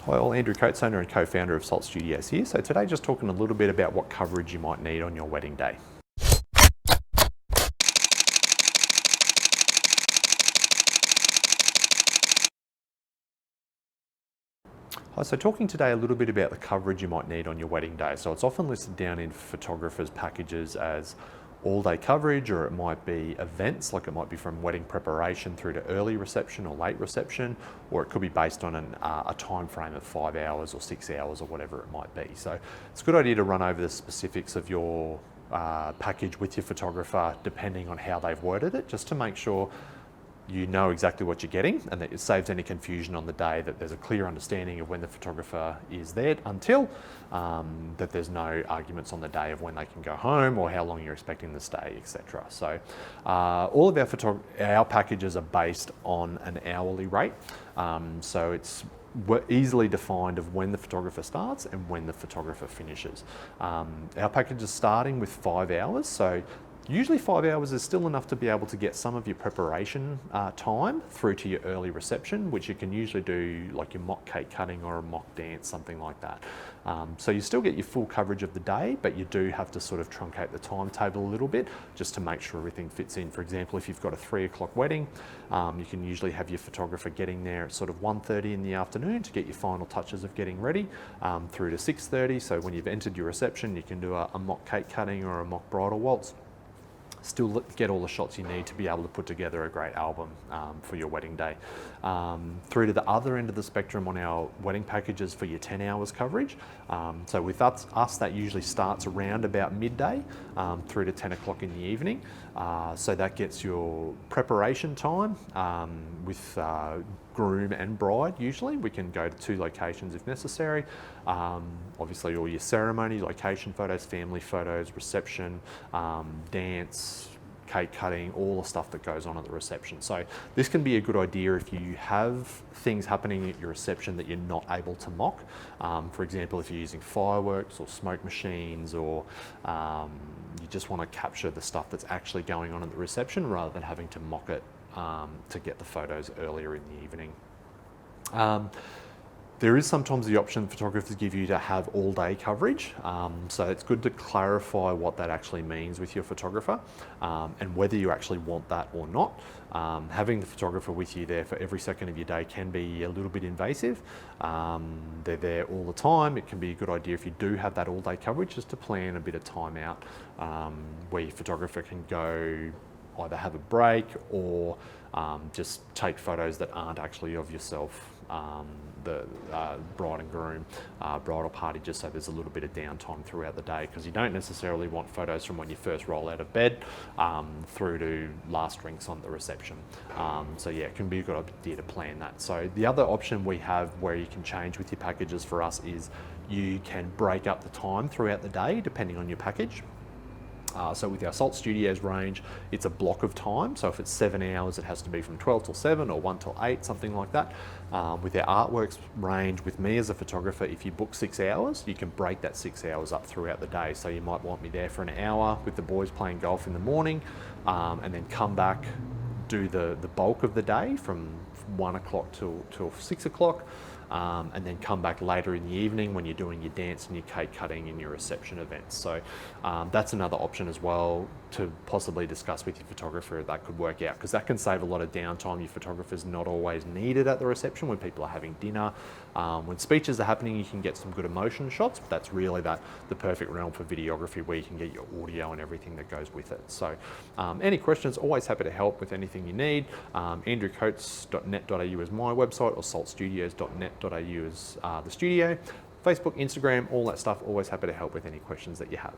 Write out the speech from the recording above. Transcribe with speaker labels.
Speaker 1: Hi all, Andrew Coates, owner and co-founder of Salt Studios here. So today just talking a little bit about what coverage you might need on your wedding day. Hi, so talking today a little bit about the coverage you might need on your wedding day. So it's often listed down in photographers' packages as all-day coverage, or it might be events, like it might be from wedding preparation through to early reception or late reception, or it could be based on a time frame of 5 hours or 6 hours or whatever it might be. So it's a good idea to run over the specifics of your package with your photographer, depending on how they've worded it, just to make sure you know exactly what you're getting and that it saves any confusion on the day, that there's a clear understanding of when the photographer is there until, that there's no arguments on the day of when they can go home or how long you're expecting to stay, etc. So all of our packages are based on an hourly rate. So it's easily defined of when the photographer starts and when the photographer finishes. Our package is starting with 5 hours. So usually 5 hours is still enough to be able to get some of your preparation time through to your early reception, which you can usually do like your mock cake cutting or a mock dance, something like that. So you still get your full coverage of the day, but you do have to sort of truncate the timetable a little bit just to make sure everything fits in. For example, if you've got a 3 o'clock wedding, you can usually have your photographer getting there at sort of 1:30 in the afternoon to get your final touches of getting ready through to 6:30. So when you've entered your reception, you can do a mock cake cutting or a mock bridal waltz. Still get all the shots you need to be able to put together a great album for your wedding day. Through to the other end of the spectrum on our wedding packages for your 10 hours coverage. So with us, that usually starts around about midday through to 10 o'clock in the evening. So that gets your preparation time with groom and bride. Usually we can go to 2 locations if necessary. Obviously all your ceremony, location photos, family photos, reception, dance, cake cutting, all the stuff that goes on at the reception. So this can be a good idea if you have things happening at your reception that you're not able to mock. For example, if you're using fireworks or smoke machines, or you just want to capture the stuff that's actually going on at the reception rather than having to mock it to get the photos earlier in the evening. There is sometimes the option photographers give you to have all day coverage. So it's good to clarify what that actually means with your photographer and whether you actually want that or not. Having the photographer with you there for every second of your day can be a little bit invasive. They're there all the time. It can be a good idea if you do have that all day coverage just to plan a bit of time out where your photographer can go either have a break or just take photos that aren't actually of yourself, the bride and groom bridal party, just so there's a little bit of downtime throughout the day, because you don't necessarily want photos from when you first roll out of bed through to last drinks on the reception. So yeah, it can be a good idea to plan that. So the other option we have where you can change with your packages for us is you can break up the time throughout the day depending on your package. So with our Salt Studios range, it's a block of time. So if it's 7 hours, it has to be from 12 till 7 or 1 till 8, something like that. With our artworks range, with me as a photographer, if you book 6 hours, you can break that 6 hours up throughout the day. So you might want me there for an hour with the boys playing golf in the morning, and then come back, do the bulk of the day from 1 o'clock till 6 o'clock. And then come back later in the evening when you're doing your dance and your cake cutting and your reception events. So that's another option as well to possibly discuss with your photographer. That could work out, because that can save a lot of downtime. Your photographer's not always needed at the reception when people are having dinner. When speeches are happening, you can get some good emotion shots, but that's really the perfect realm for videography, where you can get your audio and everything that goes with it. So any questions, always happy to help with anything you need. andrewcoates.net.au is my website, or saltstudios.net.au is the studio. Facebook, Instagram, all that stuff, always happy to help with any questions that you have.